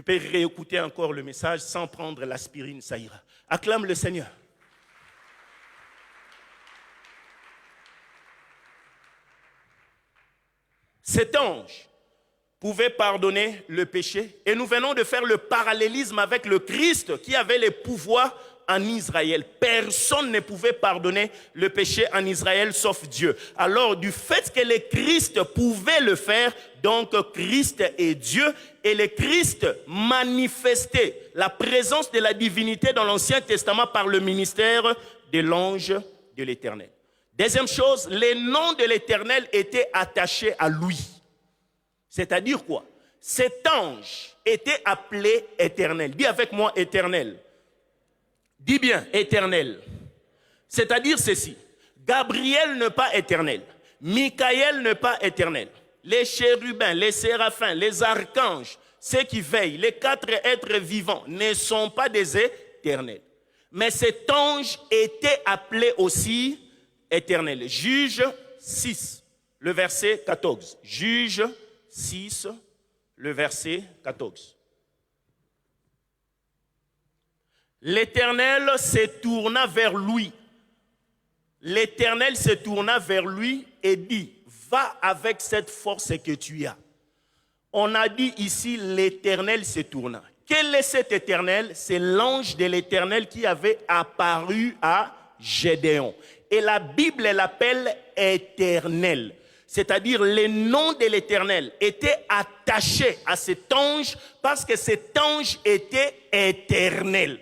peux réécouter encore le message sans prendre l'aspirine, ça ira. Acclame le Seigneur. Cet ange pouvait pardonner le péché. Et nous venons de faire le parallélisme avec le Christ qui avait les pouvoirs en Israël. Personne ne pouvait pardonner le péché en Israël sauf Dieu. Alors, du fait que le Christ pouvait le faire, donc Christ est Dieu, et le Christ manifestait la présence de la divinité dans l'Ancien Testament par le ministère de l'ange de l'Éternel. Deuxième chose, les noms de l'Éternel étaient attachés à lui. C'est-à-dire quoi? Cet ange était appelé Éternel. Dis avec moi Éternel. Dis bien Éternel. C'est-à-dire ceci. Gabriel n'est pas éternel. Michael n'est pas éternel. Les chérubins, les séraphins, les archanges, ceux qui veillent, les 4 êtres vivants ne sont pas des éternels. Mais cet ange était appelé aussi éternel. Juge 6, le verset 14. Juge 6, le verset 14. L'Éternel se tourna vers lui. L'Éternel se tourna vers lui et dit, va avec cette force que tu as. On a dit ici, l'Éternel se tourna. Quel est cet Éternel? C'est l'ange de l'Éternel qui avait apparu à Gédéon. Et la Bible l'appelle Éternel. C'est-à-dire le nom de l'Éternel était attaché à cet ange parce que cet ange était éternel.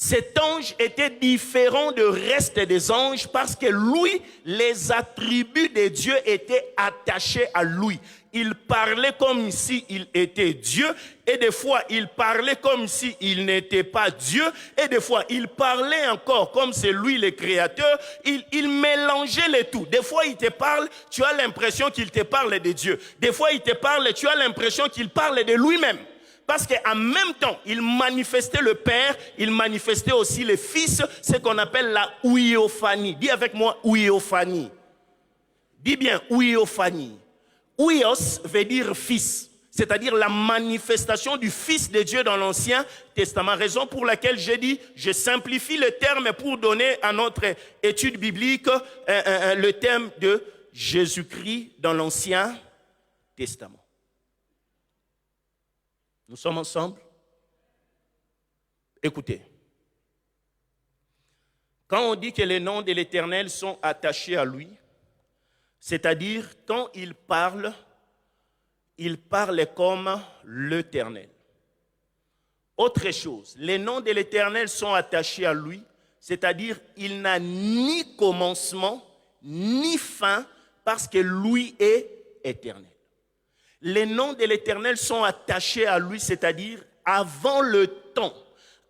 Cet ange était différent du reste des anges parce que lui, les attributs de Dieu étaient attachés à lui. Il parlait comme s'il était Dieu et des fois il parlait comme s'il n'était pas Dieu et des fois il parlait encore comme c'est lui le créateur. Il mélangeait les tout. Des fois il te parle, tu as l'impression qu'il te parle de Dieu. Des fois il te parle, tu as l'impression qu'il parle de lui-même. Parce qu'en même temps, il manifestait le Père, il manifestait aussi le Fils, ce qu'on appelle la ouiophanie. Dis avec moi, ouiophanie. Dis bien, ouiophanie. Ouios veut dire fils, c'est-à-dire la manifestation du Fils de Dieu dans l'Ancien Testament. Raison pour laquelle j'ai dit, je simplifie le terme pour donner à notre étude biblique le terme de Jésus-Christ dans l'Ancien Testament. Nous sommes ensemble? Écoutez. Quand on dit que les noms de l'Éternel sont attachés à lui, c'est-à-dire quand il parle comme l'Éternel. Autre chose, les noms de l'Éternel sont attachés à lui, c'est-à-dire il n'a ni commencement ni fin parce que lui est éternel. Les noms de l'Éternel sont attachés à lui, c'est-à-dire avant le temps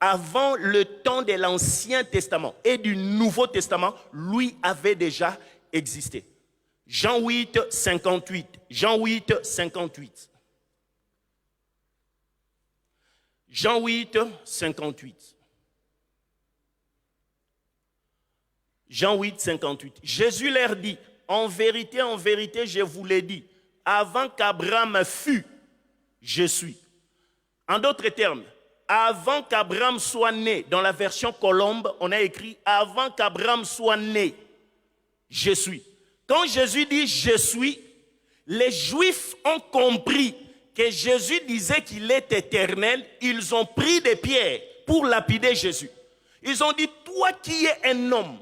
de l'Ancien Testament et du Nouveau Testament, lui avait déjà existé. Jean 8, 58. Jean 8, 58. Jean 8, 58. Jean 8, 58. Jésus leur dit, en vérité, je vous l'ai dit, avant qu'Abraham fût, je suis. En d'autres termes, avant qu'Abraham soit né, dans la version Colombe, on a écrit avant qu'Abraham soit né, je suis. Quand Jésus dit je suis, les Juifs ont compris que Jésus disait qu'il est éternel. Ils ont pris des pierres pour lapider Jésus. Ils ont dit, toi qui es un homme,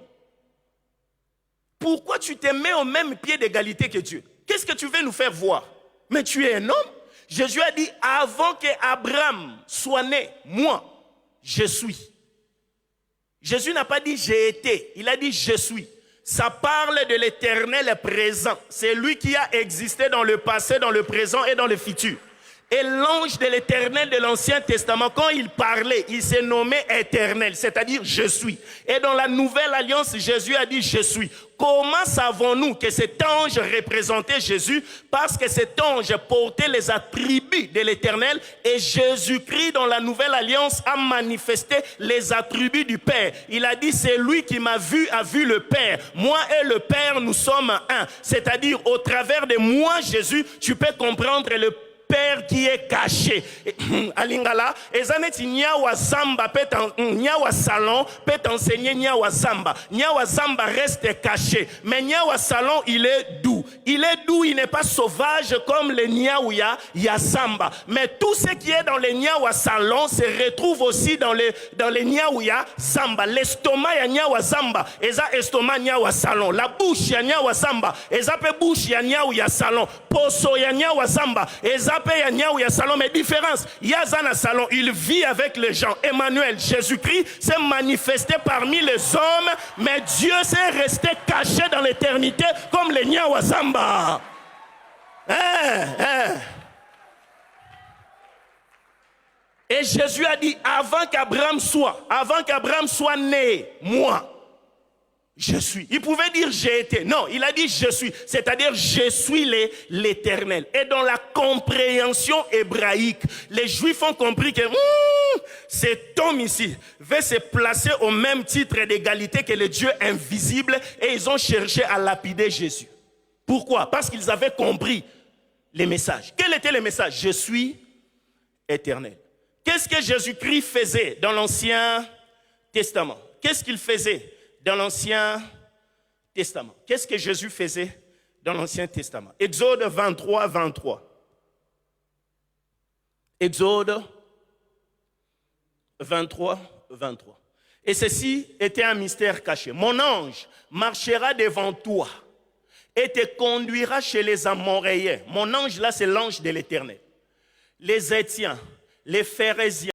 pourquoi tu te mets au même pied d'égalité que Dieu? Qu'est-ce que tu veux nous faire voir? Mais tu es un homme. Jésus a dit, avant qu'Abraham soit né, moi, je suis. Jésus n'a pas dit j'ai été, il a dit je suis. Ça parle de l'Éternel présent. C'est lui qui a existé dans le passé, dans le présent et dans le futur. Et l'ange de l'Éternel de l'Ancien Testament, quand il parlait, il s'est nommé Éternel, c'est-à-dire je suis. Et dans la Nouvelle Alliance, Jésus a dit je suis. Comment savons-nous que cet ange représentait Jésus? Parce que cet ange portait les attributs de l'Éternel et Jésus-Christ dans la Nouvelle Alliance a manifesté les attributs du Père. Il a dit c'est lui qui m'a vu, a vu le Père. Moi et le Père, nous sommes un. C'est-à-dire au travers de moi, Jésus, tu peux comprendre le Père qui est caché. Alingala, ezaneti nyawa zamba peut nyawa salon peut enseigner nyawa zamba. Nyawa zamba reste caché, mais nyawa salon il est doux. Il est doux, il n'est pas sauvage comme le nyawa ya zamba. Mais tout ce qui est dans les nyawa salon se retrouve aussi dans les nyawa zamba. L'estomac ya nyawa zamba, eza estomac nyawa salon. La bouche ya nyawa zamba, eza pe bouche ya nyawa salon. Poso ya nyawa zamba, eza pe ya nyawa salon. Mais différence, yazana salon, il vit avec les gens. Emmanuel, Jésus-Christ s'est manifesté parmi les hommes, mais Dieu s'est resté caché dans l'éternité comme les nyawa zamba. Et Jésus a dit, avant qu'Abraham soit né, moi, je suis. Il pouvait dire j'ai été. Non, il a dit je suis. C'est-à-dire je suis l'Éternel. Et dans la compréhension hébraïque, les Juifs ont compris que cet homme ici veut se placer au même titre d'égalité que le Dieu invisible, et ils ont cherché à lapider Jésus. Pourquoi? Parce qu'ils avaient compris les messages. Quel était le message? Je suis éternel. Qu'est-ce que Jésus-Christ faisait dans l'Ancien Testament? Qu'est-ce qu'il faisait dans l'Ancien Testament? Qu'est-ce que Jésus faisait dans l'Ancien Testament? Exode 23, 23. Exode 23, 23. Et ceci était un mystère caché. Mon ange marchera devant toi et te conduira chez les Amoréens. Mon ange là, c'est l'ange de l'Éternel. Les Hétiens, les Phérésiens,